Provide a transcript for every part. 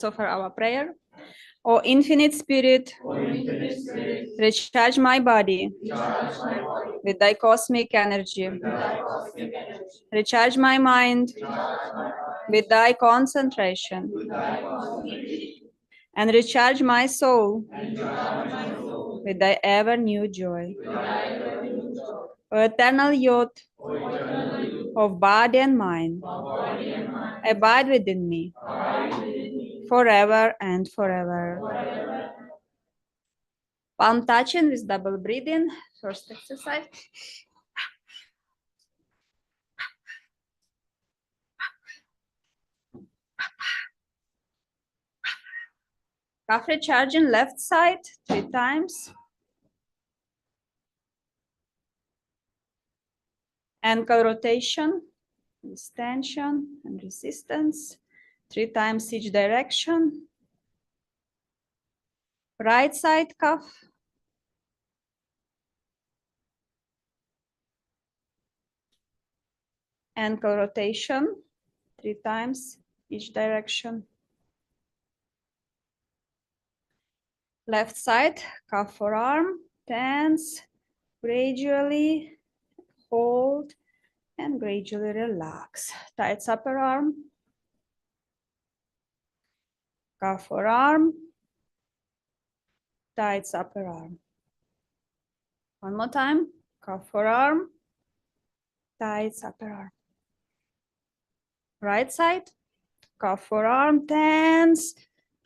So for our prayer, O infinite spirit, recharge my body with thy cosmic energy. Recharge my mind with thy concentration. And recharge my soul with thy ever new joy. O eternal youth of body and mind, abide within me forever and forever. Palm touching with double breathing. First exercise. Calf recharging left side 3 times. Ankle rotation with tension and resistance 3 times each direction. Right side calf. Ankle rotation 3 times each direction. Left side calf forearm, tense, gradually hold and gradually relax. Tights upper arm, calf forearm, tights upper arm. One more time, calf forearm, tights upper arm. Right side, calf forearm, tense,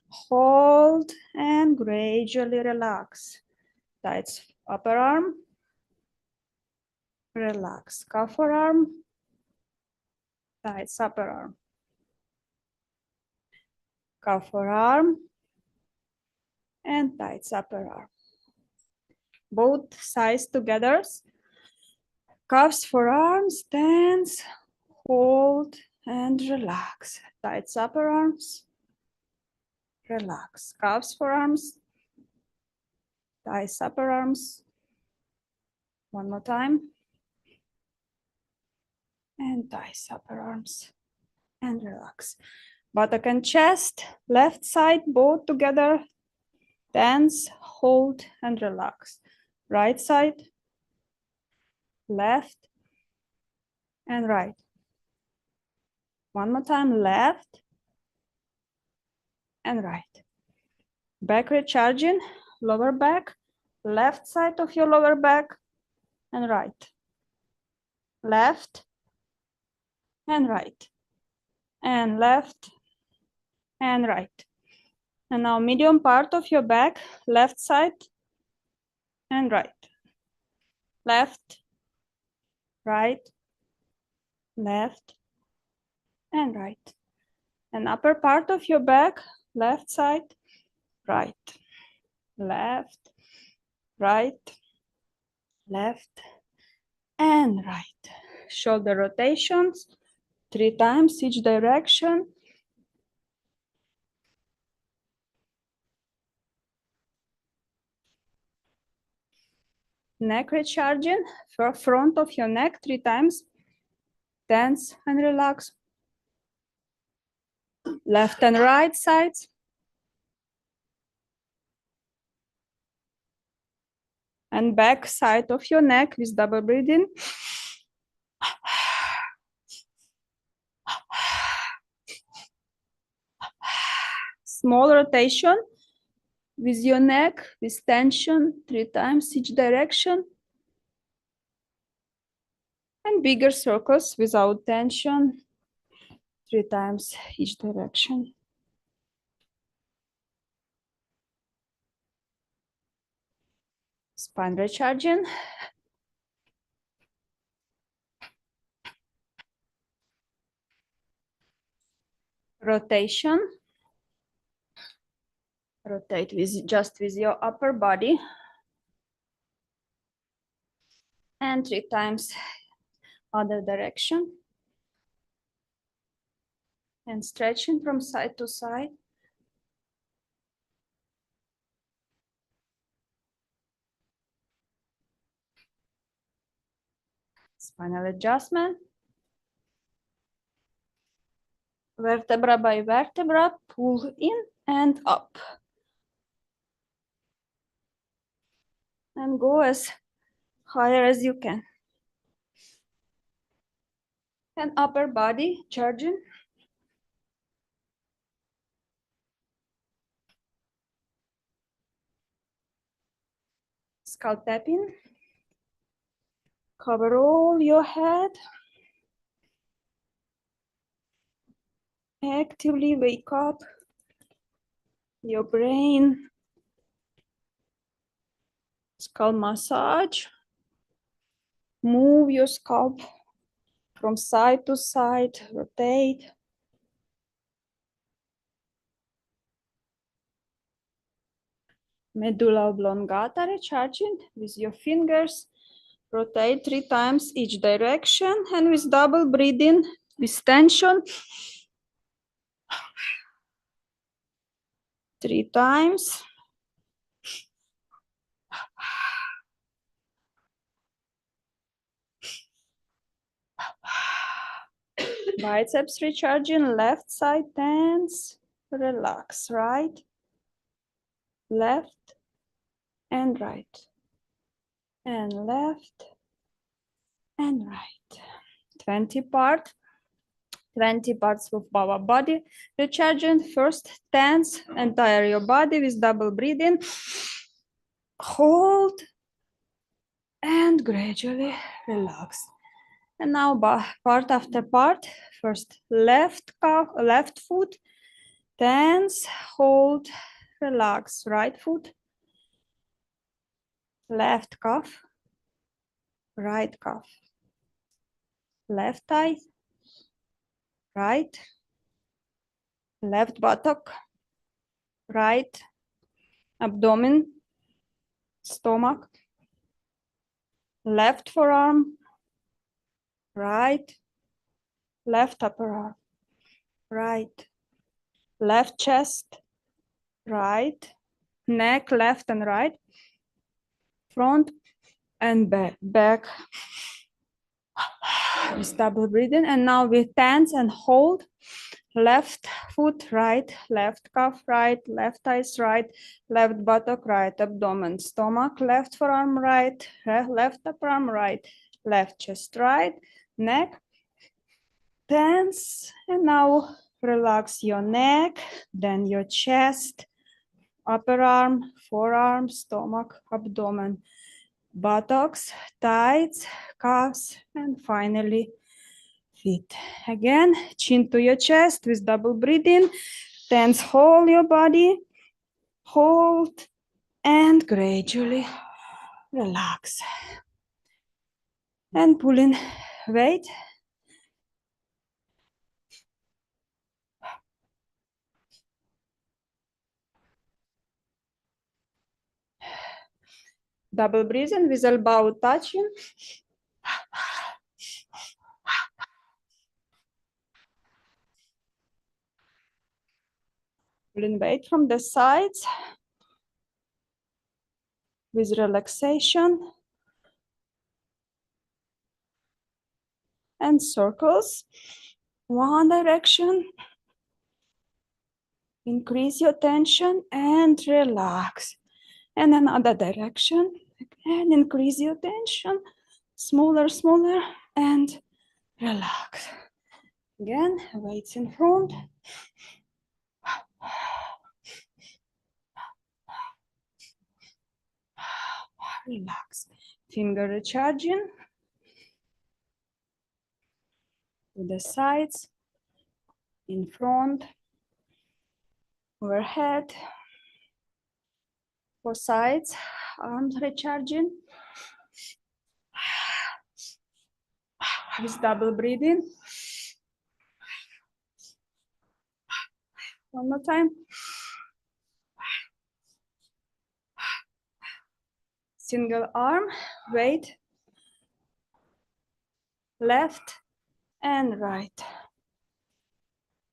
hold and gradually relax. Tights upper arm, relax. Calf forearm, tights upper arm. Calf forearm and tights upper arm. Both sides together. Calves, forearms, tense, hold and relax. Tights upper arms, relax. Calves, forearms, tights upper arms. One more time. And tights upper arms and relax. Buttock and chest, left side, both together. Tense, hold and relax. Right side, left and right. One more time, left and right. Back recharging, lower back, left side of your lower back and right. Left and right. And left and right. And now medium part of your back, left side and right. Left, right, left, and right. And upper part of your back, left side, right, left, right, left, and right. Shoulder rotations 3 times each direction. Neck recharging, front of your neck 3 times. Tense and relax. Left and right sides. And back side of your neck with double breathing. Small rotation with your neck, with tension 3 times each direction. And bigger circles without tension 3 times each direction. Spine recharging. Rotation. Rotate just with your upper body. And 3 times other direction. And stretching from side to side. Spinal adjustment. Vertebra by vertebra, pull in and up. And go as higher as you can. And upper body, charging. Scalp tapping. Cover all your head. Actively wake up your brain. Scalp massage. Move your scalp from side to side, rotate. Medulla oblongata, recharging with your fingers. Rotate 3 times each direction, and with double breathing, with tension. 3 times. Biceps recharging, left side tense, relax, right, left, and right, and left, and right. 20 parts of our body recharging. First, tense entire your body with double breathing. Hold, and gradually relax. And now part after part. First, left calf, left foot, tense, hold, relax. Right foot, left calf, right calf, left thigh, right, left buttock, right, abdomen, stomach, left forearm, right, left upper arm, right, left chest, right, neck, left and right, front and back. With double breathing. And now we tense and hold. Left foot, right, left calf, right, left thighs, right, left buttock, right, abdomen, stomach, left forearm, right, left upper arm, right, left chest, right, neck, tense. And now relax your neck, then your chest, upper arm, forearm, stomach, abdomen, buttocks, thighs, calves, and finally feet. Again, chin to your chest with double breathing. Tense whole your body. Hold and gradually relax. And pull in weight. Double breathing with elbow touching. Pull in weight from the sides with relaxation. And circles. One direction. Increase your tension and relax. And another direction. And increase your tension. Smaller, smaller, and relax. Again, weights in front. Relax. Finger recharging to the sides, in front, overhead, for sides, arms recharging. With double breathing. One more time. Single arm, weight, left and right.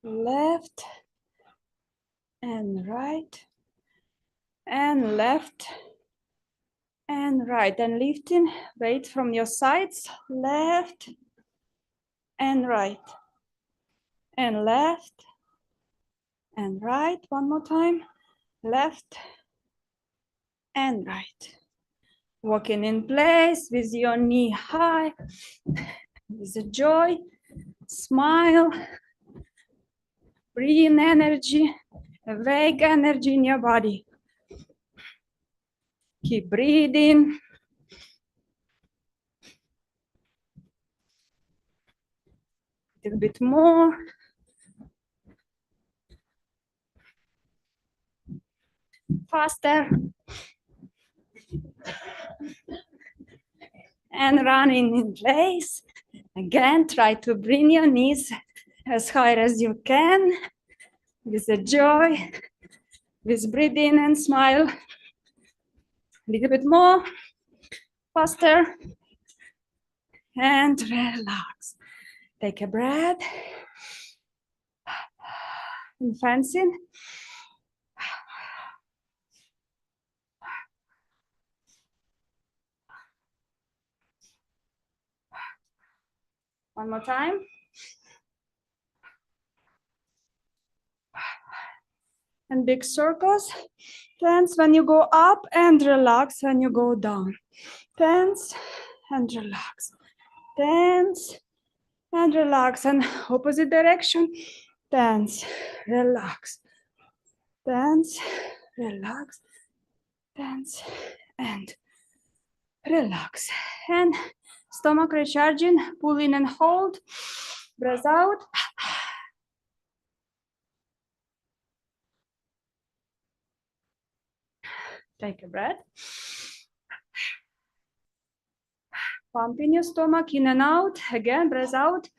Left and right. And left and right. And lifting weight from your sides, left and right. and left and right. One more time. Left and right. Walking in place with your knee high, with a joy, smile, breathe in energy, awake energy in your body. Keep breathing. A little bit more. Faster. And running in place. Again, try to bring your knees as high as you can with a joy, with breathing and smile. A little bit more, faster, and relax. Take a breath. And fancy. One more time. And big circles. Tense when you go up and relax when you go down. Tense and relax. Tense and relax. And opposite direction. Tense, relax. Tense, relax. Tense and relax. And stomach recharging. Pull in and hold. Breath out. Take a breath. Pump in your stomach, in and out. Again, breath out.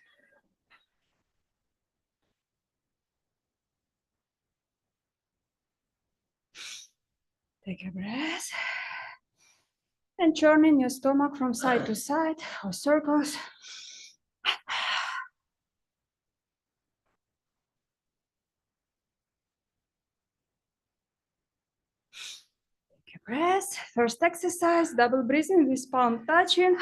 Take a breath. And churning your stomach from side to side, or circles. Take a breath. First exercise, double breathing with palm touching.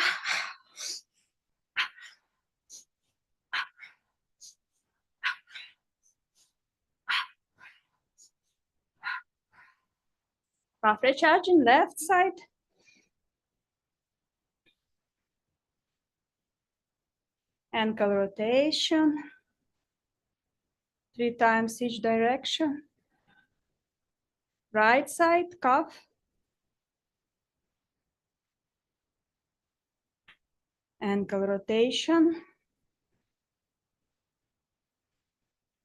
Half recharging, left side. Ankle rotation. 3 times each direction. Right side, calf. Ankle rotation.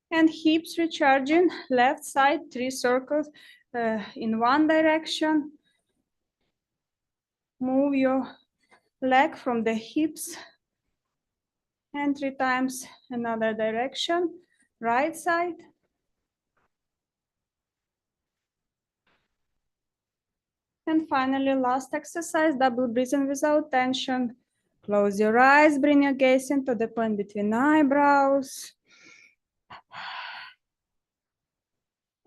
And hips recharging, left side, 3 circles in one direction. Move your leg from the hips and 3 times another direction, right side. And finally, last exercise, double breathing without tension. Close your eyes, bring your gaze into the point between eyebrows.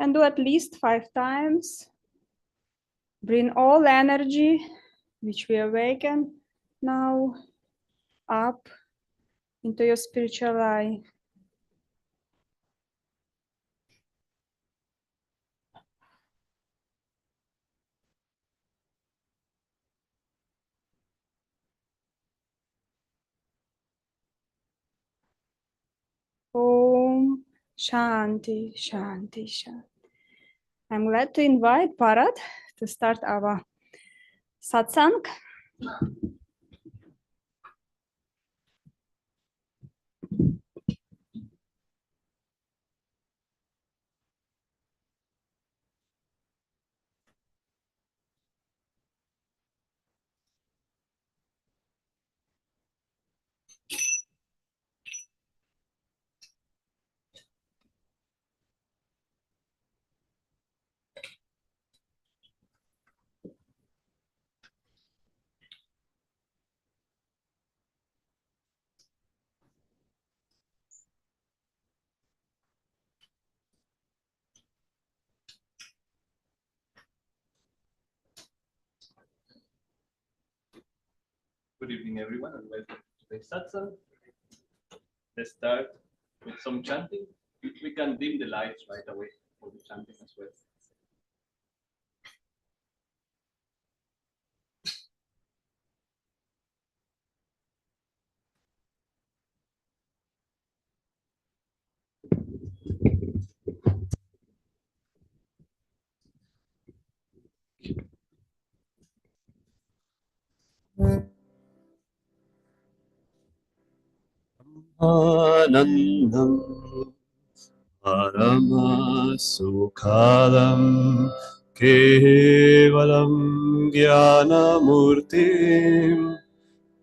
And do at least 5 times. Bring all energy, which we awaken now, up into your spiritual eye. Om Shanti, Shanti, Shanti. I'm glad to invite Bharat to start our satsang. Good evening, everyone, and welcome to today's satsang. Let's start with some chanting. We can dim the lights right away for the chanting as well. Anandam Paramasukhalam Kevalam Jnanamurtim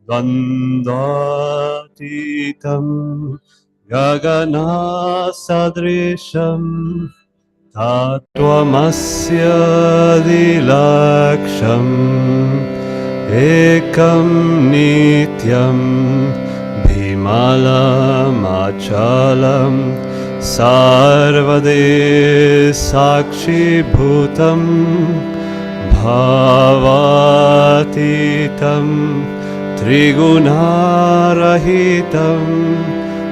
Dandatitam Gagana Sadrisham Tattvamasya Dilaksham Ekam Nityam Bhimalam Achalam Sarvade Sakshi Bhutam Bhavatitam Trigunarahitam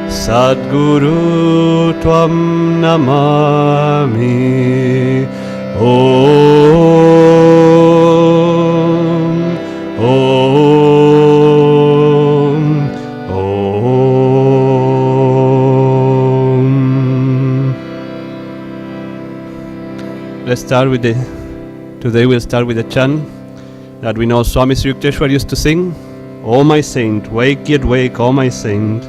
Sadguru Tvam Namami Om Om Om. Let's start with today we'll start with a chant that we know Swami Sri Yukteswar used to sing. O my saint, wake yet wake, O my saint.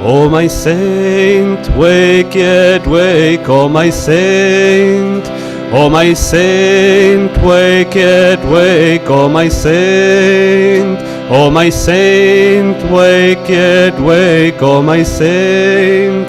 O my saint, wake yet wake, O my saint. O my saint, wake yet wake, O my saint. O my saint, wake yet wake, O my saint.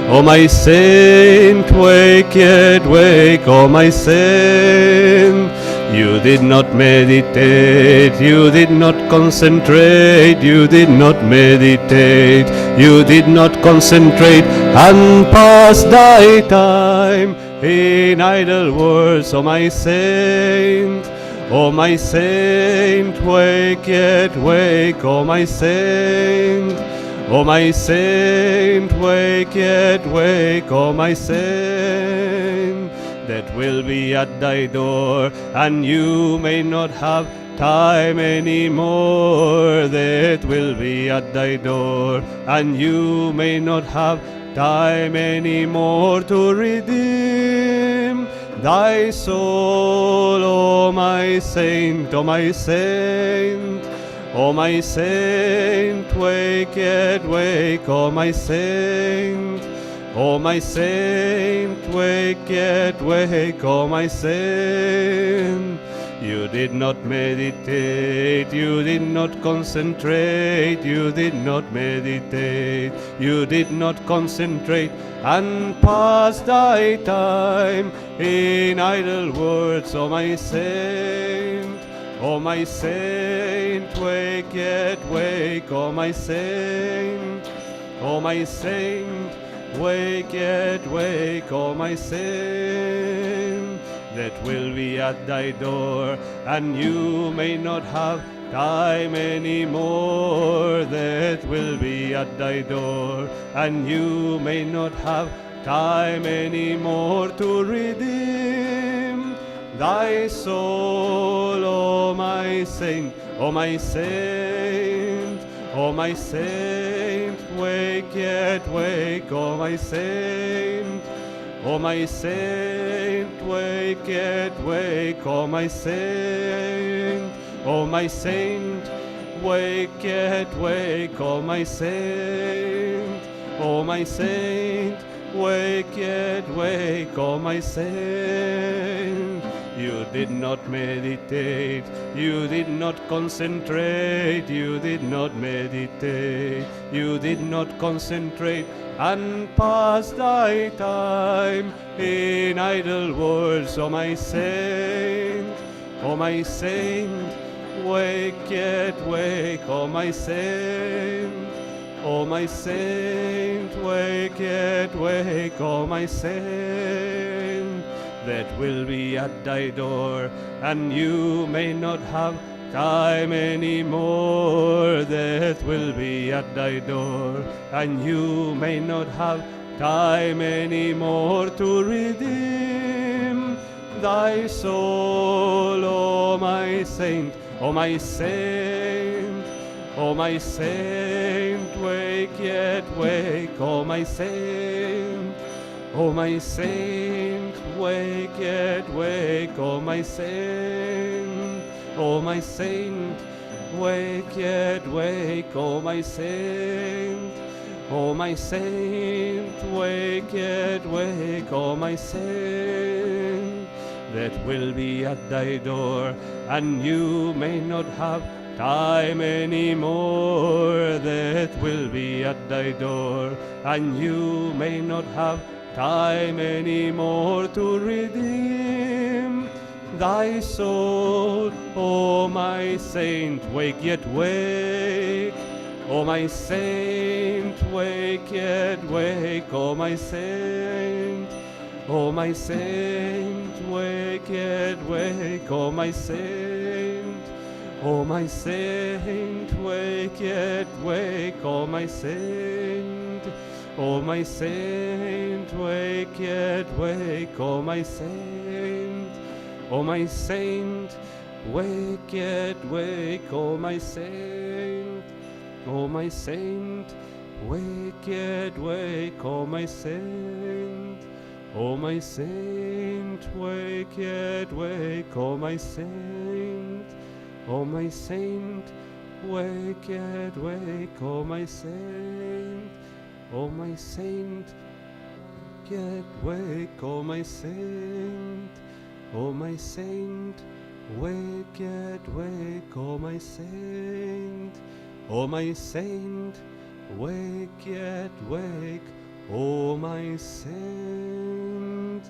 O my saint, wake yet wake, O my saint. You did not meditate, you did not concentrate, you did not meditate, you did not concentrate, and pass thy time in idle words, O my saint. O my saint, wake yet wake, O my saint. O my saint, wake yet wake, O my saint. That will be at thy door, and you may not have time anymore. That will be at thy door, and you may not have time anymore to redeem thy soul, O my saint, O my saint. O my saint, wake yet wake, O my saint. O my saint, wake yet wake, O my saint. You did not meditate, you did not concentrate, you did not meditate, you did not concentrate, and pass thy time in idle words, O my saint. O my saint, wake yet wake, O my saint. O my saint, wake yet wake, O my saint. That will be at thy door, and you may not have time anymore. That will be at thy door, and you may not have time anymore to redeem thy soul, O my saint, O my saint. O my saint, wake yet wake, O my saint. O my saint, wake yet wake, O my saint. O my saint, wake yet wake, O my saint. O my saint, wake yet wake, O my saint. You did not meditate, you did not concentrate, you did not meditate, you did not concentrate, and pass thy time in idle words, O my saint. O my saint, wake yet wake, O my saint. O my saint, wake yet wake, O my saint. that will be at thy door, and you may not have time anymore. Death will be at thy door, and you may not have time anymore to redeem thy soul, O my saint, O my saint, O my saint, wake yet wake, O my saint, O my saint, wake yet wake, O my saint, O my saint, wake yet wake, O my saint, O my saint, wake yet wake, O my saint, that will be at thy door, and you may not have time anymore. That will be at thy door, and you may not have time anymore to redeem thy soul. O my saint, wake yet wake, O my saint, wake yet wake, O my saint, O my saint, wake yet wake, O my saint, O my saint, wake yet wake, O my saint, O my saint, wake yet wake, O my saint, O my saint, wake yet wake, O my saint, O my saint, wake yet wake, O my saint, O my saint, wake yet wake, O my saint, O my saint, wake yet wake, O my saint, O my saint, yet wake, O my saint, O my saint, wake yet wake, O my saint, O my saint, wake yet wake, O my saint.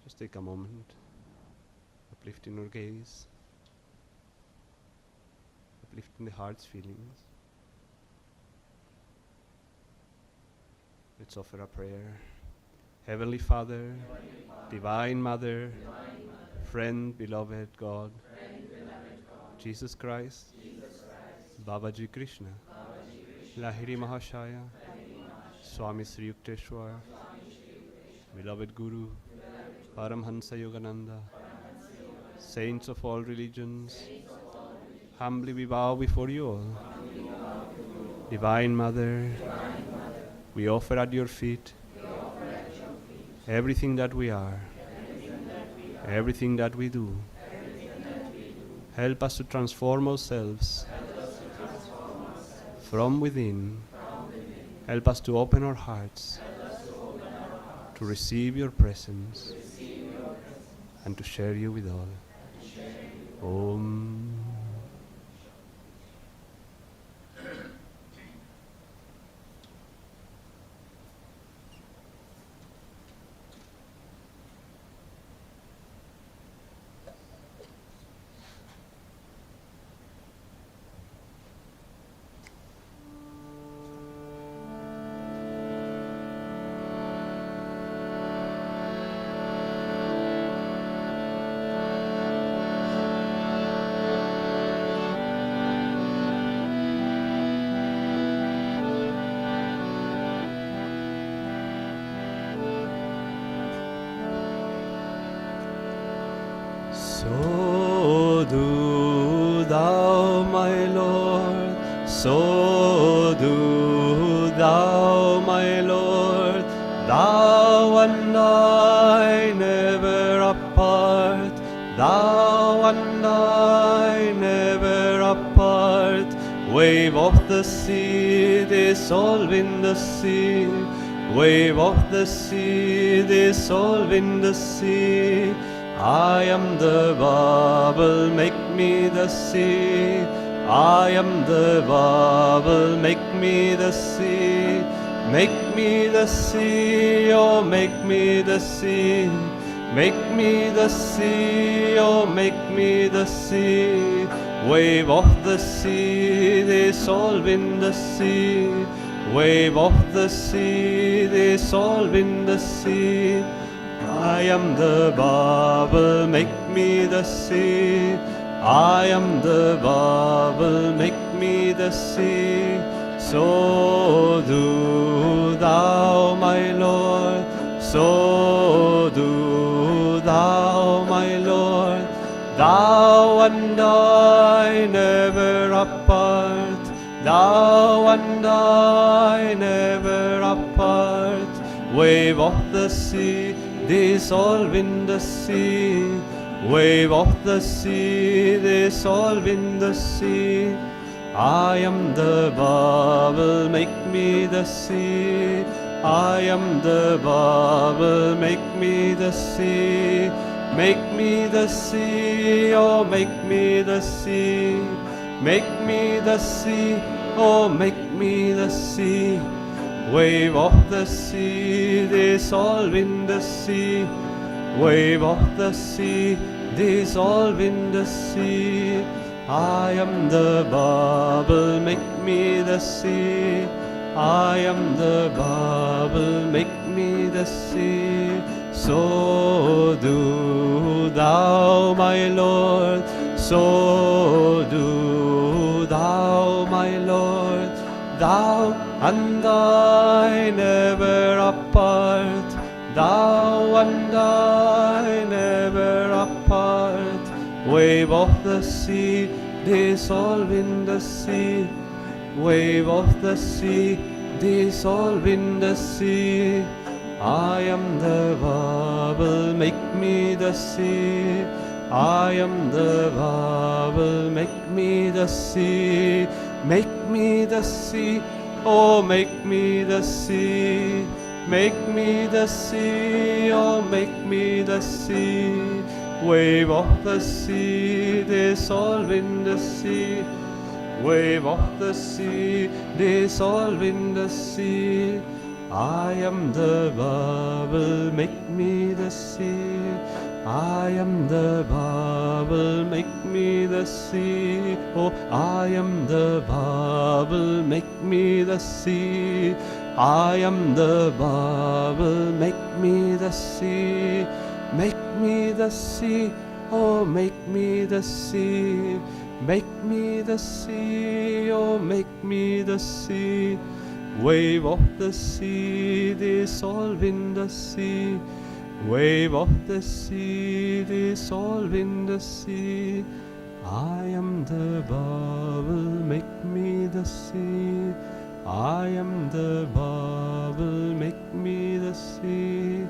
Just take a moment, uplifting our gaze, uplifting the heart's feelings. Let's offer a prayer. Heavenly Father, Divine Mother, Friend, Beloved God, Jesus Christ, Babaji Krishna, Lahiri Mahashaya, Swami Sri Yukteswar, Beloved Guru, Paramhansa Yogananda, Saints of all religions, humbly we bow before you all. Divine Mother, we offer at your feet everything that we are, everything that we do. Help us to transform ourselves from within. Help us to open our hearts to receive your presence and to share you with all. Om. So do thou, my Lord, so do thou, my Lord, thou and I never apart, thou and I never apart. Wave of the sea, dissolving the sea, wave of the sea, dissolving the sea. I am the bubble, make me the sea. I am the bubble, make me the sea. Make me the sea, oh make me the sea. Make me the sea, oh make me the sea. Wave of the sea, dissolve in the sea. Wave of the sea, dissolve in the sea. I am the bubble, make me the sea. I am the bubble, make me the sea. So do thou, my Lord, so do thou, my Lord. Thou and I never apart, thou and I never apart. Wave of the sea, dissolve in the sea. Wave of the sea, dissolve in the sea. I am the bubble, make me the sea. I am the bubble, make me the sea. Make me the sea, oh make me the sea. Make me the sea, oh make me the sea. Wave of the sea, dissolve in the sea. Wave of the sea, dissolve in the sea. I am the bubble, make me the sea. I am the bubble, make me the sea. So do thou, my Lord, so do thou, my Lord. Thou and I never apart, thou and I never apart. Wave of the sea, dissolve in the sea. Wave of the sea, dissolve in the sea. I am the bubble, make me the sea. I am the bubble, make me the sea. Make me the sea, oh make me the sea. Make me the sea, oh make me the sea. Wave of the sea, dissolve in the sea. Wave of the sea, dissolve in the sea. I am the bubble, make me the sea. I am the bubble, make me the sea. Oh, I am the bubble, make me the sea. I am the bubble, make me the sea. Make me the sea, oh make me the sea. Make me the sea, oh make me the sea. Wave of the sea, dissolve in the sea. Wave of the sea, dissolve in the sea. I am the bubble, make me the sea. I am the bubble, make me the sea.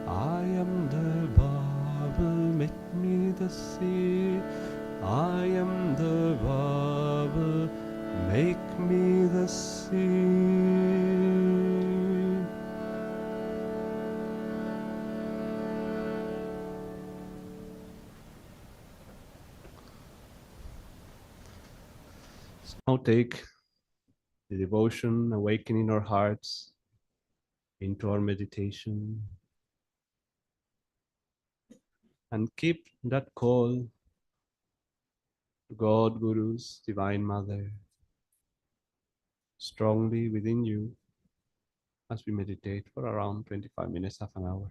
I am the bubble, make me the sea. I am the bubble, make me the sea. So now take the devotion, awakening our hearts into our meditation, and keep that call to God, Guru's Divine Mother, strongly within you as we meditate for around 25 minutes, half an hour.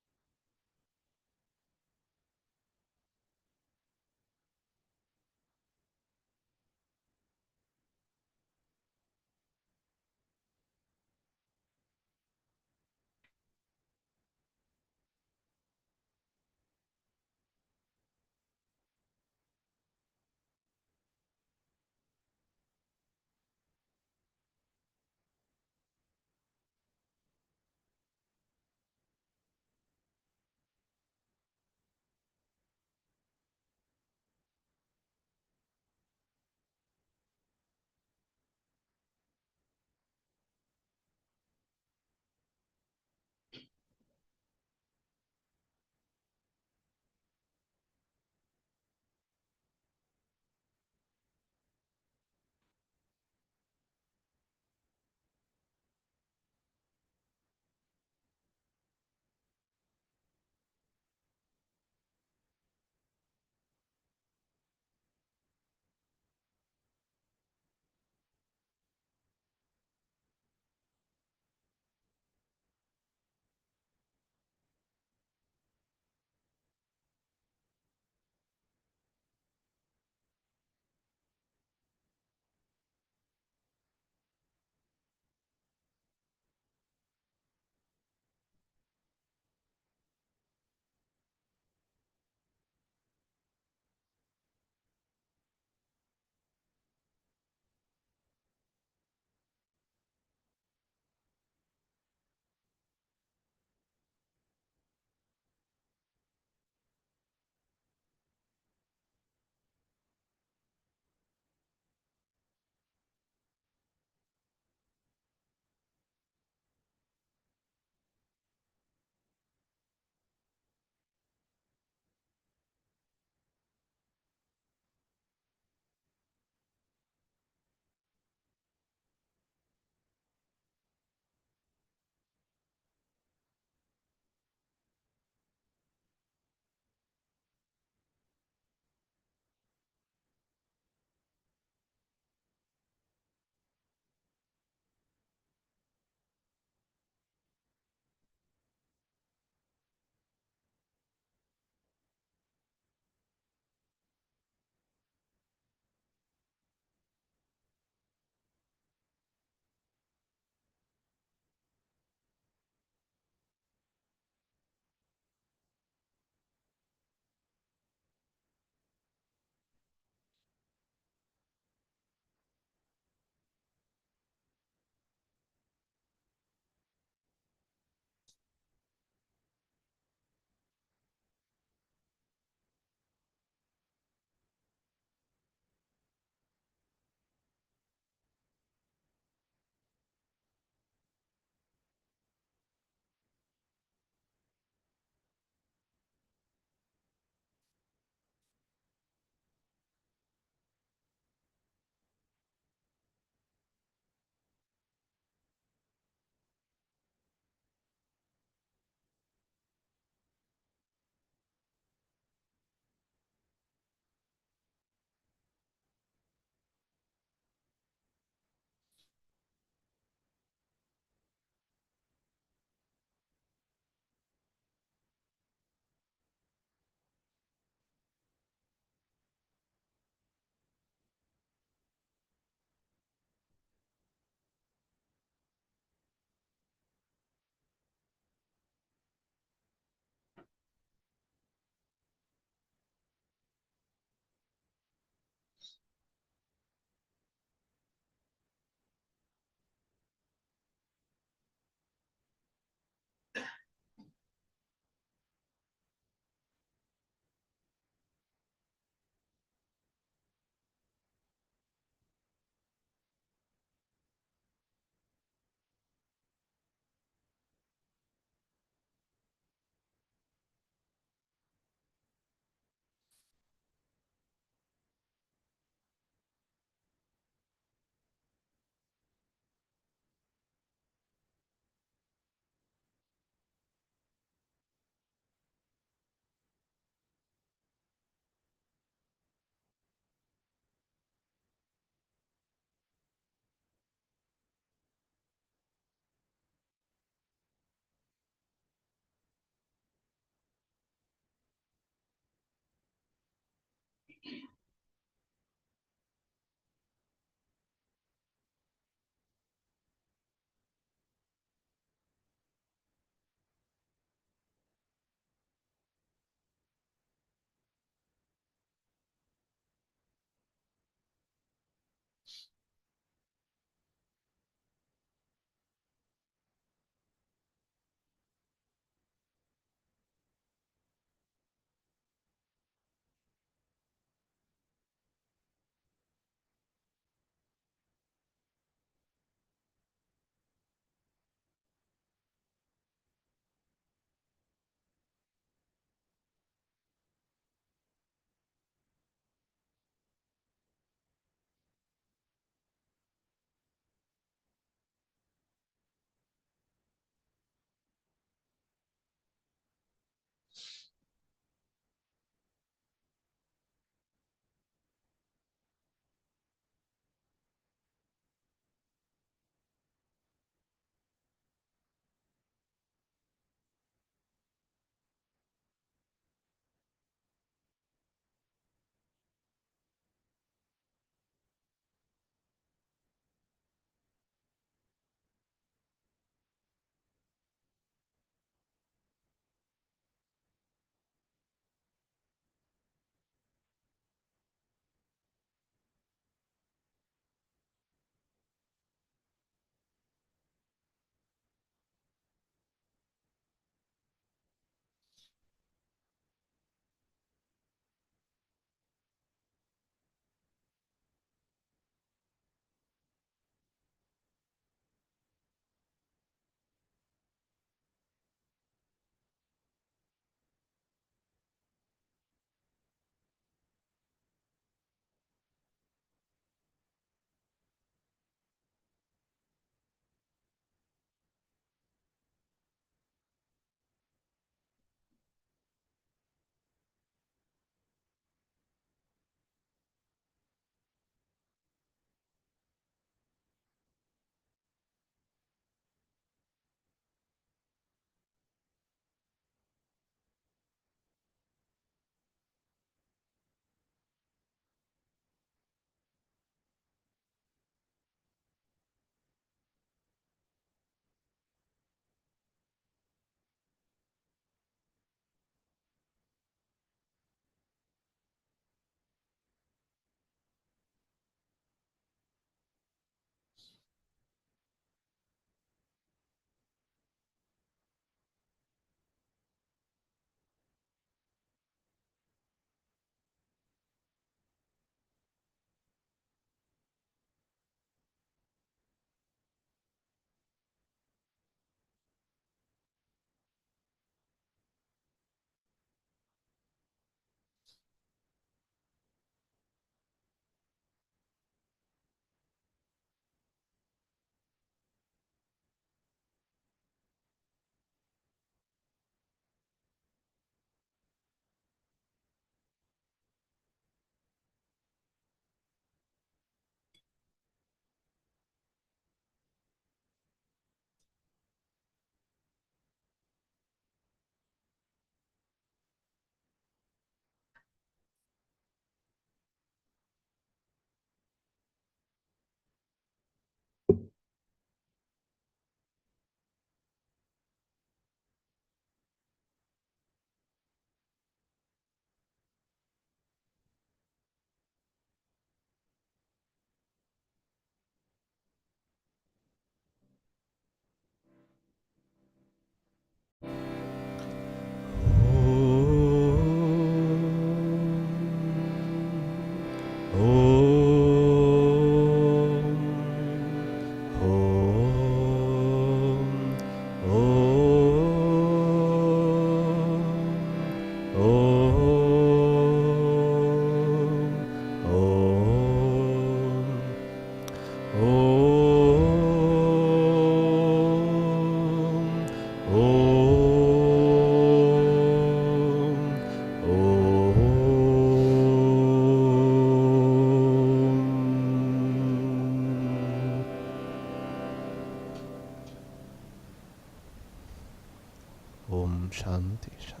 Shanti, Shanti.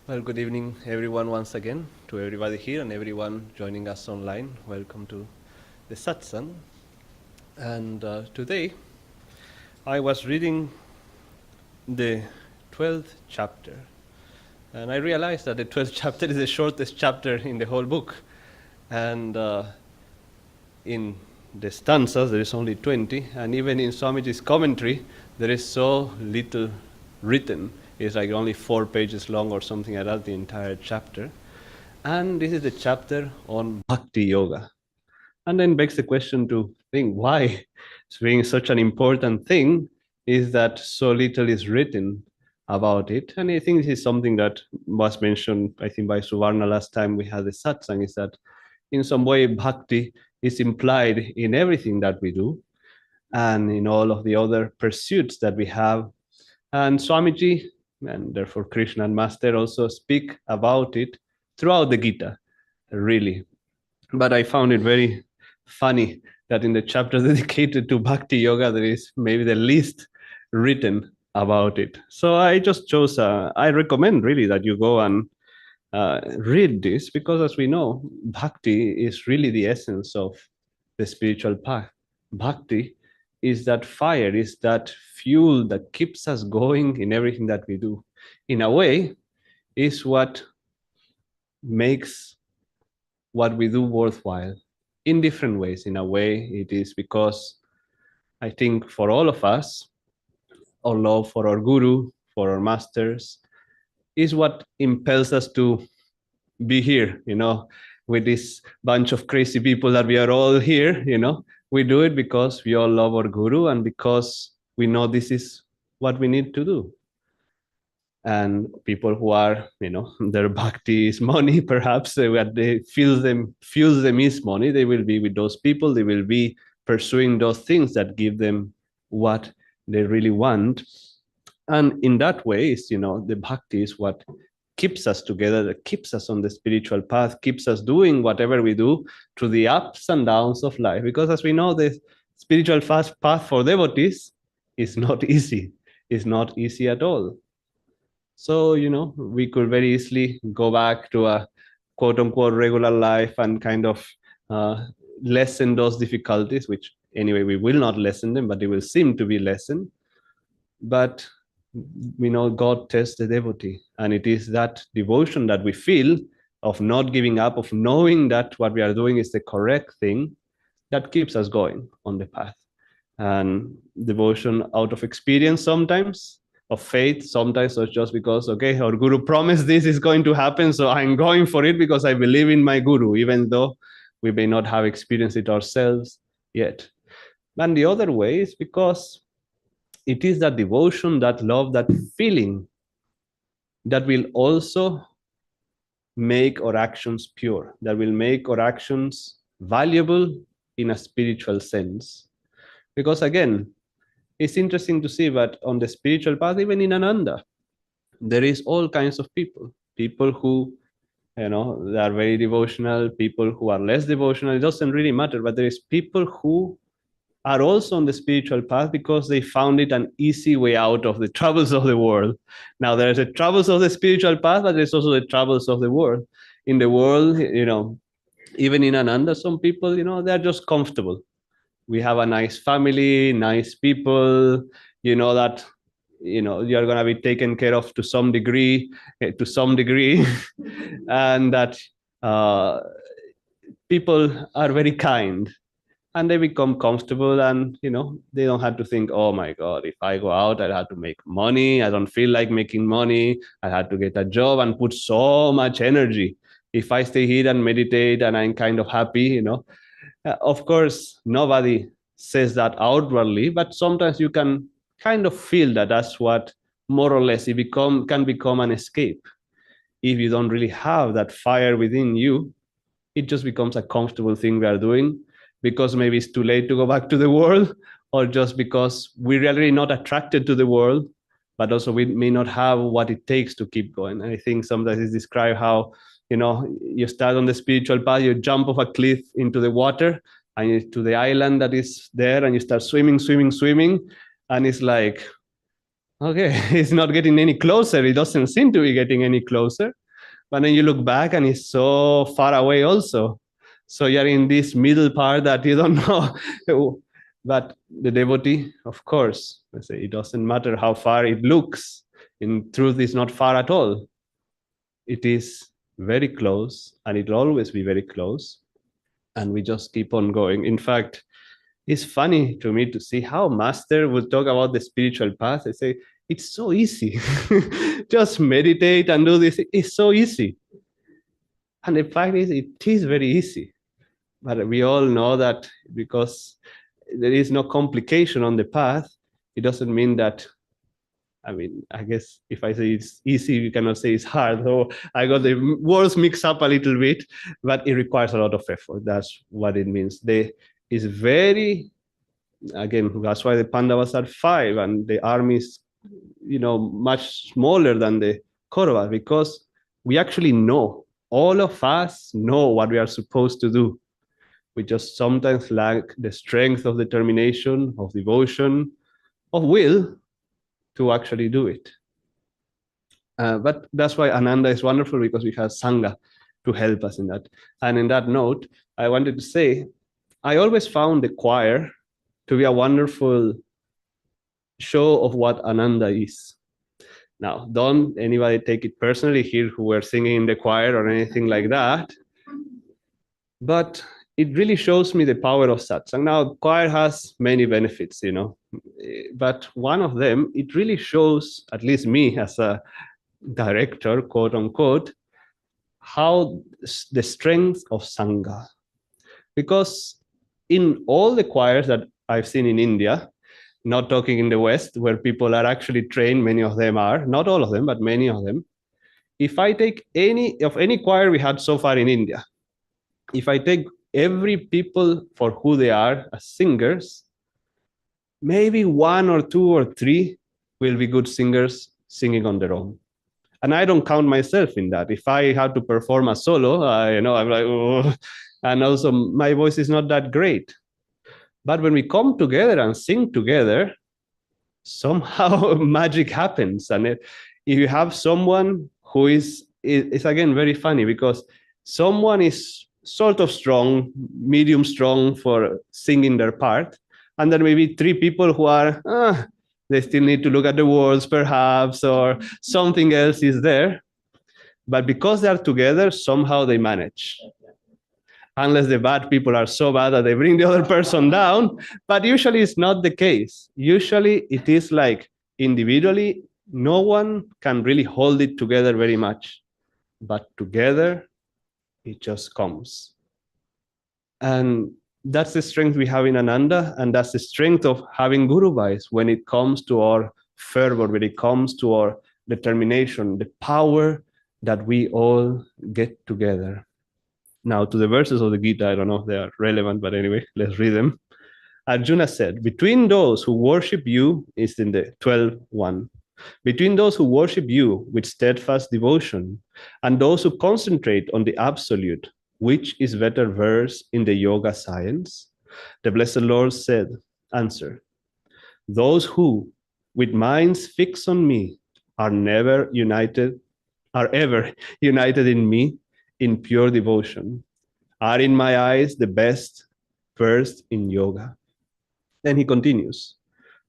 Well, good evening, everyone, once again, to everybody here and everyone joining us online. Welcome to the Satsang. And today, I was reading the 12th chapter, and I realized that the 12th chapter is the shortest chapter in the whole book. And in the stanzas, there is only 20, and even in Swamiji's commentary, there is so little written. It's like only 4 pages long or something like that, the entire chapter. And this is the chapter on Bhakti Yoga. And then begs the question to think why it's being such an important thing is that so little is written about it. And I think this is something that was mentioned, I think, by Suvarna last time we had the satsang, is that in some way Bhakti is implied in everything that we do and in all of the other pursuits that we have. And Swamiji, and therefore Krishna and Master, also speak about it throughout the Gita, really. But I found it very funny that in the chapter dedicated to Bhakti Yoga, there is maybe the least written about it. So I just chose, I recommend really that you go and read this, because as we know, Bhakti is really the essence of the spiritual path. Bhakti is that fire, is that fuel that keeps us going in everything that we do. In a way, is what makes what we do worthwhile in different ways. In a way, it is because I think for all of us, our love for our guru, for our masters, is what impels us to be here, with this bunch of crazy people that we are all here, we do it because we all love our guru and because we know this is what we need to do. And people who are, their bhakti is money, perhaps what they fuels them is money. They will be with those people. They will be pursuing those things that give them what they really want. And in that way, the bhakti is what keeps us together, that keeps us on the spiritual path, keeps us doing whatever we do through the ups and downs of life. Because as we know, the spiritual path for devotees is not easy. It's not easy at all. So, we could very easily go back to a quote unquote regular life and kind of lessen those difficulties, which anyway, we will not lessen them, but they will seem to be lessened. But we know God tests the devotee, and it is that devotion that we feel of not giving up, of knowing that what we are doing is the correct thing, that keeps us going on the path. And devotion out of experience sometimes, of faith sometimes, or just because, okay, our guru promised this is going to happen, so I'm going for it because I believe in my guru, even though we may not have experienced it ourselves yet. And the other way is because it is that devotion, that love, that feeling that will also make our actions pure, that will make our actions valuable in a spiritual sense. Because again, it's interesting to see that on the spiritual path, even in Ananda, there is all kinds of people who, they are very devotional, people who are less devotional. It doesn't really matter, but there is people who are also on the spiritual path because they found it an easy way out of the troubles of the world. Now, there's the troubles of the spiritual path, but there's also the troubles of the world. In the world, even in Ananda, some people, they're just comfortable. We have a nice family, nice people, that, you're going to be taken care of to some degree, and that people are very kind. And they become comfortable, and they don't have to think, oh my God, if I go out, I'll have to make money. I don't feel like making money. I have to get a job and put so much energy. If I stay here and meditate and I'm kind of happy, of course, nobody says that outwardly, but sometimes you can kind of feel that that's what more or less it can become an escape. If you don't really have that fire within you, it just becomes a comfortable thing we are doing, because maybe it's too late to go back to the world, or just because we're really not attracted to the world, but also we may not have what it takes to keep going. And I think sometimes it's described how, you start on the spiritual path, you jump off a cliff into the water and to the island that is there, and you start swimming, and it's like, okay, it's not getting any closer. It doesn't seem to be getting any closer. But then you look back and it's so far away also. So you're in this middle part that you don't know. But the devotee, of course, I say it doesn't matter how far it looks. In truth, it's not far at all. It is very close, and it'll always be very close. And we just keep on going. In fact, it's funny to me to see how Master would talk about the spiritual path. I say, it's so easy. Just meditate and do this. It's so easy. And the fact is, it is very easy. But we all know that because there is no complication on the path, it doesn't mean that, I guess if I say it's easy, we cannot say it's hard. So I got the words mixed up a little bit, but it requires a lot of effort. That's what it means. It's very, again, that's why the Pandavas are 5 and the army is, much smaller than the Kauravas, because we actually know, all of us know what we are supposed to do. We just sometimes lack the strength of determination, of devotion, of will to actually do it. But that's why Ananda is wonderful, because we have Sangha to help us in that. And in that note, I wanted to say, I always found the choir to be a wonderful show of what Ananda is. Now, don't anybody take it personally here who were singing in the choir or anything like that. But it really shows me the power of satsang. Now, choir has many benefits, but one of them, it really shows, at least me as a director, quote unquote, how the strength of Sangha. Because in all the choirs that I've seen in India, not talking in the West, where people are actually trained, many of them are, not all of them, but many of them. If I take any choir we had so far in India, if I take every people for who they are as singers, maybe 1 or 2 or 3 will be good singers singing on their own. And I don't count myself in that. If I have to perform a solo, I'm like, oh. And also my voice is not that great. But when we come together and sing together, somehow magic happens. And if you have someone who is, it's again very funny, because someone is sort of strong, medium strong for singing their part, and then maybe 3 people who are, they still need to look at the words perhaps, or something else is there. But because they are together, somehow they manage. Unless the bad people are so bad that they bring the other person down. But usually it's not the case. Usually it is like individually, no one can really hold it together very much. But together, it just comes. And that's the strength we have in Ananda, and that's the strength of having Guru Bhais when it comes to our fervor, when it comes to our determination, the power that we all get together. Now, to the verses of the Gita, I don't know if they are relevant, but anyway, let's read them. Arjuna said, between those who worship you, is in the 12:1. Between those who worship you with steadfast devotion and those who concentrate on the absolute, which is better versed in the yoga science? The blessed Lord said, answer, those who with minds fixed on me are ever united in me in pure devotion, are in my eyes the best versed in yoga. Then he continues,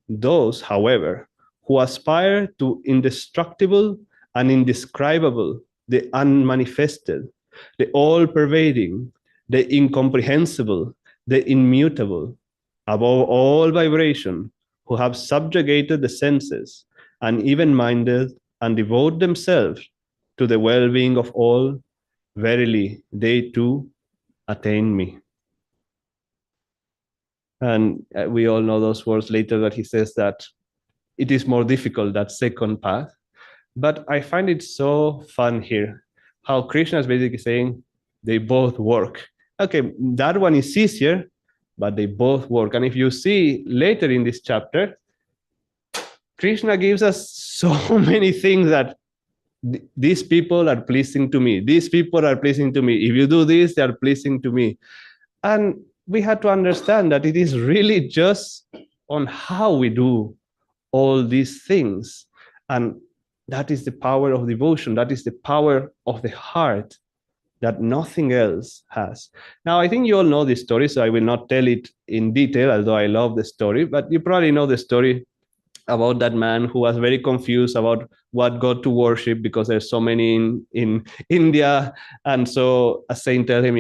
those, however, who aspire to indestructible and indescribable, the unmanifested, the all-pervading, the incomprehensible, the immutable, above all vibration, who have subjugated the senses and even-minded and devote themselves to the well-being of all, verily, they too attain me. And we all know those words later that he says that it is more difficult, that second path. But I find it so fun here, how Krishna is basically saying they both work. Okay, that one is easier, but they both work. And if you see later in this chapter, Krishna gives us so many things that these people are pleasing to me. These people are pleasing to me. If you do this, they are pleasing to me. And we had to understand that it is really just on how we do all these things. And that is the power of devotion. That is the power of the heart that nothing else has. Now, I think you all know this story, so I will not tell it in detail, although I love the story, but you probably know the story about that man who was very confused about what God to worship because there's so many in India. And so a saint tells him,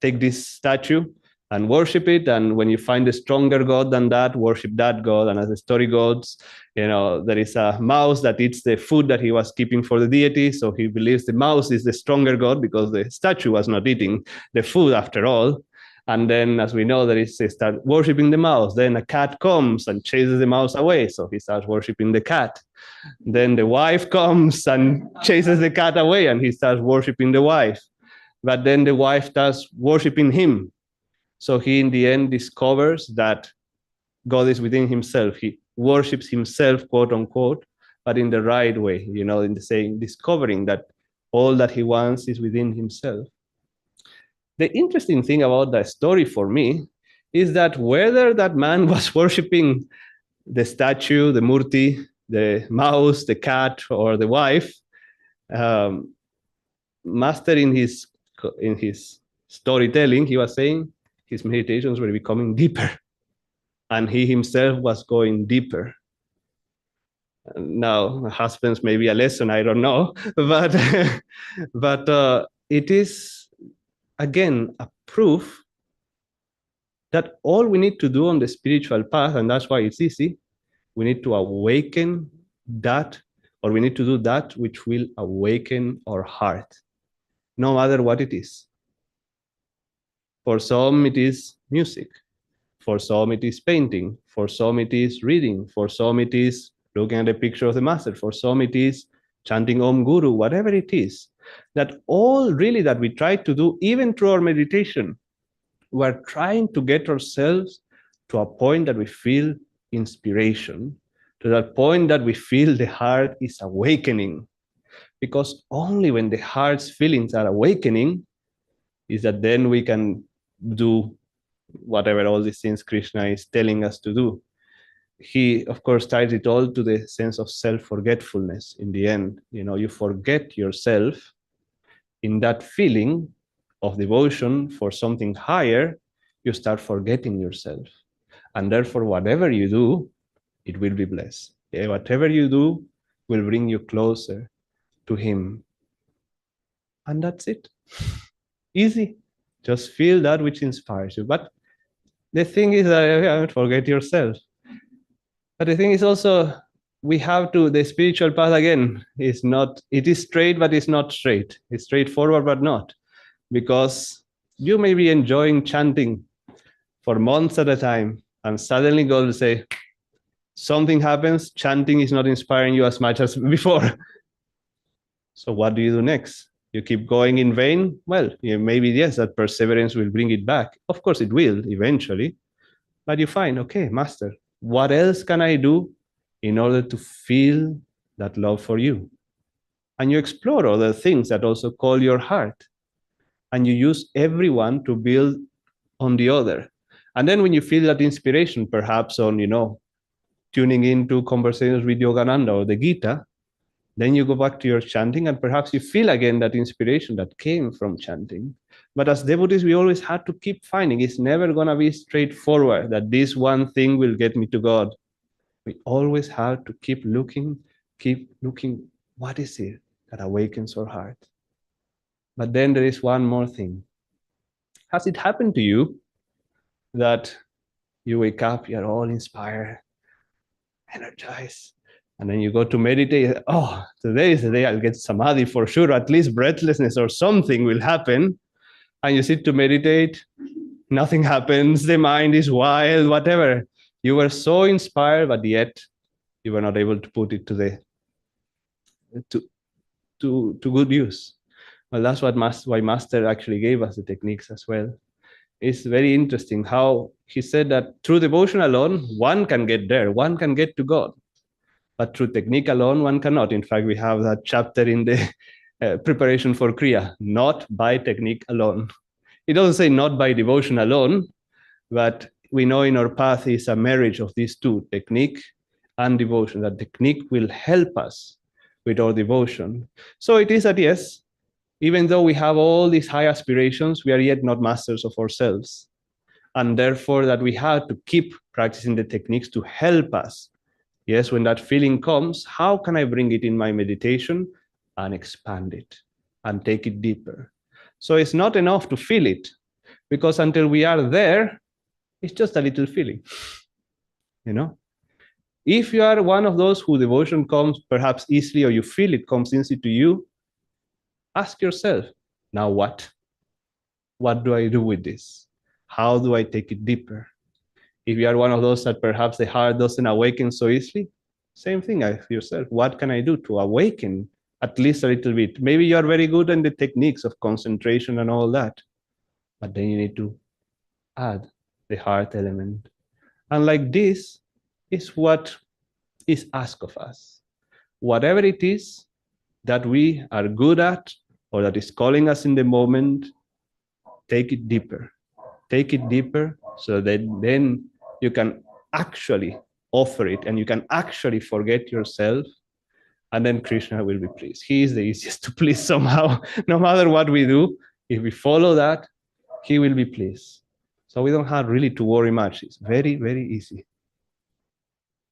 take this statue and worship it. And when you find a stronger God than that, worship that God. And as the story goes, there is a mouse that eats the food that he was keeping for the deity. So he believes the mouse is the stronger God because the statue was not eating the food after all. And then, as we know, they start worshiping the mouse. Then a cat comes and chases the mouse away. So he starts worshiping the cat. Then the wife comes and chases the cat away, and he starts worshiping the wife. But then the wife starts worshiping him. So he, in the end, discovers that God is within himself. He worships himself, quote unquote, but in the right way, in the saying, discovering that all that he wants is within himself. The interesting thing about that story for me is that whether that man was worshiping the statue, the murti, the mouse, the cat, or the wife, Master in his storytelling, he was saying his meditations were becoming deeper, and he himself was going deeper. Now, husbands, maybe a lesson, I don't know, but it is, again, a proof that all we need to do on the spiritual path, and that's why it's easy, we need to awaken that, or we need to do that which will awaken our heart, no matter what it is. For some, it is music. For some, it is painting. For some, it is reading. For some, it is looking at a picture of the master. For some, it is chanting Om Guru, whatever it is. That all really that we try to do, even through our meditation, we're trying to get ourselves to a point that we feel inspiration, to that point that we feel the heart is awakening. Because only when the heart's feelings are awakening is that then we can do whatever all these things Krishna is telling us to do. He, of course, ties it all to the sense of self-forgetfulness in the end. You forget yourself in that feeling of devotion for something higher, you start forgetting yourself. And therefore, whatever you do, it will be blessed. Whatever you do will bring you closer to him. And that's it. Easy. Just feel that which inspires you. But the thing is that forget yourself. But the thing is also, we have to, the spiritual path again is not, it is straight, but it's not straight. It's straightforward, but not. Because you may be enjoying chanting for months at a time, and suddenly God will say, something happens, chanting is not inspiring you as much as before. So what do you do next? You keep going in vain? Well, maybe yes, that perseverance will bring it back. Of course it will eventually. But you find, okay, Master, what else can I do in order to feel that love for you? And you explore other things that also call your heart. And you use everyone to build on the other. And then when you feel that inspiration, perhaps on, tuning into conversations with Yogananda or the Gita, then you go back to your chanting, and perhaps you feel again that inspiration that came from chanting. But as devotees, we always had to keep finding. It's never going to be straightforward that this one thing will get me to God. We always have to keep looking, what is it that awakens our heart? But then there is one more thing. Has it happened to you that you wake up, you're all inspired, energized, and then you go to meditate? Oh, today is the day I'll get samadhi for sure, at least breathlessness or something will happen. And you sit to meditate, nothing happens, the mind is wild, whatever. You were so inspired, but yet you were not able to put it to good use. Well, that's why Master actually gave us the techniques as well. It's very interesting how he said that through devotion alone, one can get there, one can get to God. But through technique alone, one cannot. In fact, we have that chapter in the preparation for Kriya, not by technique alone. It doesn't say not by devotion alone, but we know in our path is a marriage of these two, technique and devotion, that technique will help us with our devotion. So it is that, yes, even though we have all these high aspirations, we are yet not masters of ourselves. And therefore that we have to keep practicing the techniques to help us. Yes, when that feeling comes, how can I bring it in my meditation and expand it and take it deeper? So it's not enough to feel it, because until we are there, it's just a little feeling, you know? If you are one of those who devotion comes perhaps easily, or you feel it comes easily to you, ask yourself, now what? What do I do with this? How do I take it deeper? If you are one of those that perhaps the heart doesn't awaken so easily, same thing, ask yourself, what can I do to awaken at least a little bit? Maybe you are very good in the techniques of concentration and all that, but then you need to add the heart element. And like this is what is asked of us. Whatever it is that we are good at or that is calling us in the moment, take it deeper. Take it deeper so that then you can actually offer it and you can actually forget yourself, and then Krishna will be pleased. He is the easiest to please somehow. No matter what we do, if we follow that, he will be pleased. So we don't have really to worry much. It's very, very easy.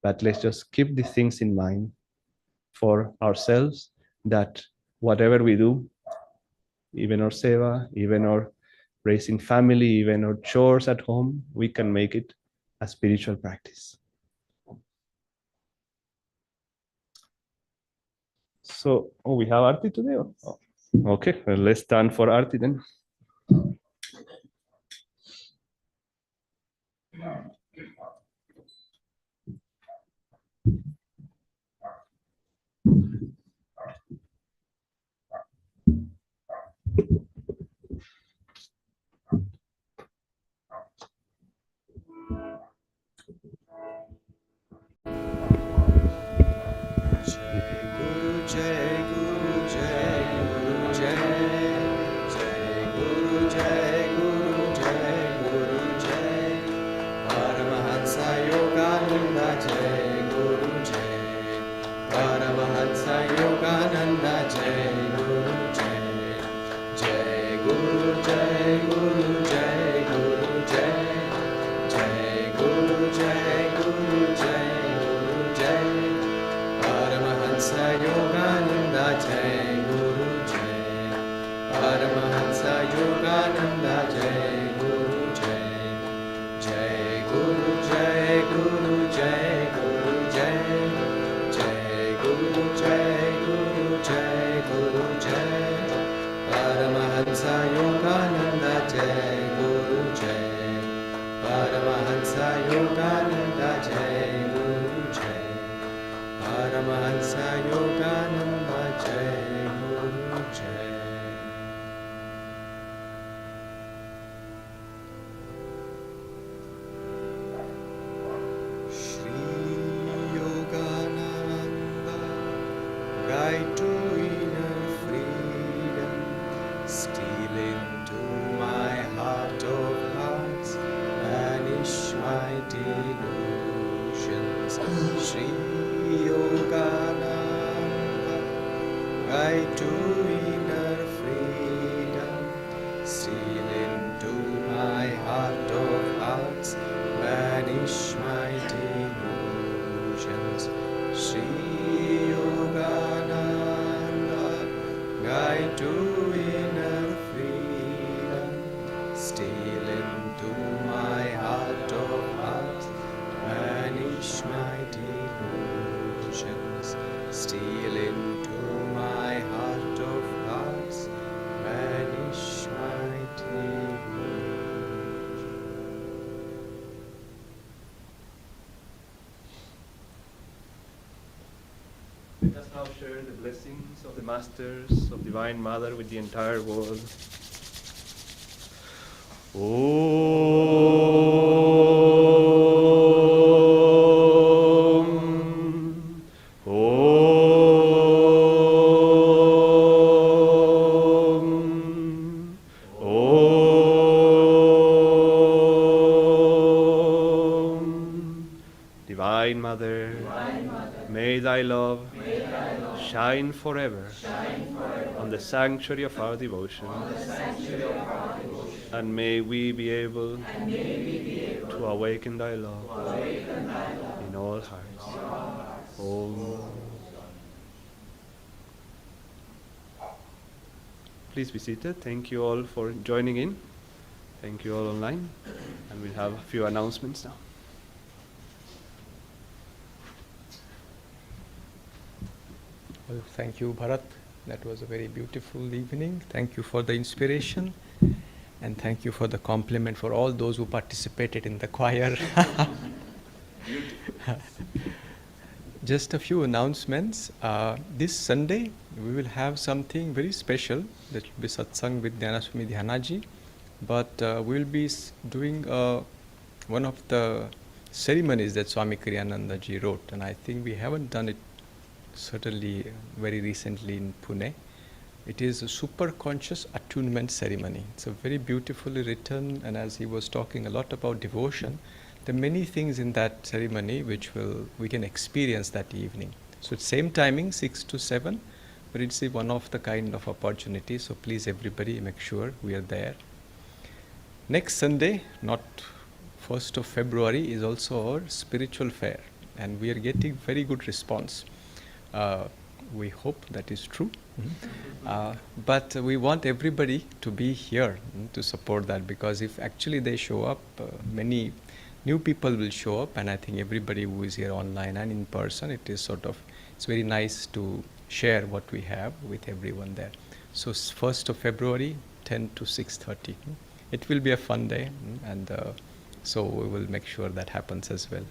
But let's just keep these things in mind for ourselves, that whatever we do, even our seva, even our raising family, even our chores at home, we can make it a spiritual practice. So, we have Arti today? Oh, okay, well, let's stand for Arti then. Let us now share the blessings of the Masters of Divine Mother with the entire world. Om Divine Mother, may thy love shine forever on the sanctuary of our devotion, and may we be able to awaken thy love in all hearts. Om. Please be seated. Thank you all for joining in. Thank you all online. And we'll have a few announcements now. Well, thank you, Bharat. That was a very beautiful evening. Thank you for the inspiration. And thank you for the compliment for all those who participated in the choir. Just a few announcements. This Sunday, we will have something very special. That will be Satsang with Dhyana-Swami Dhyanaji. But we will be doing one of the ceremonies that Swami Kriyananda ji wrote. And I think we haven't done it certainly very recently in Pune. It is a super conscious attunement ceremony. It's a very beautifully written, and as he was talking a lot about devotion, there are many things in that ceremony which we can experience that evening. So it's same timing, 6 to 7, but it's one of the kind of opportunity. So please everybody make sure we are there. Next Sunday, not 1st of February, is also our spiritual fair, and we are getting very good response. We hope that is true. But we want everybody to be here to support that, because if actually they show up, many new people will show up, and I think everybody who is here online and in person, it's very nice to share what we have with everyone there. So 1st of February, 10 to 6:30. It will be a fun day, and so we will make sure that happens as well.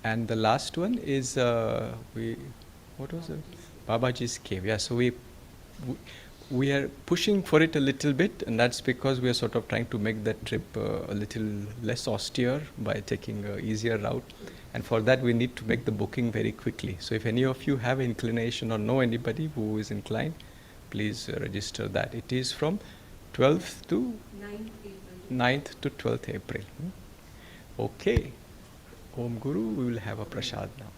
And the last one is what was it? Babaji's cave. Yeah, so we are pushing for it a little bit, and that's because we are sort of trying to make that trip a little less austere by taking an easier route. And for that, we need to make the booking very quickly. So if any of you have inclination or know anybody who is inclined, please register that. It is from 12th to 9th to 12th April. Okay. Om Guru, we will have a prasad now.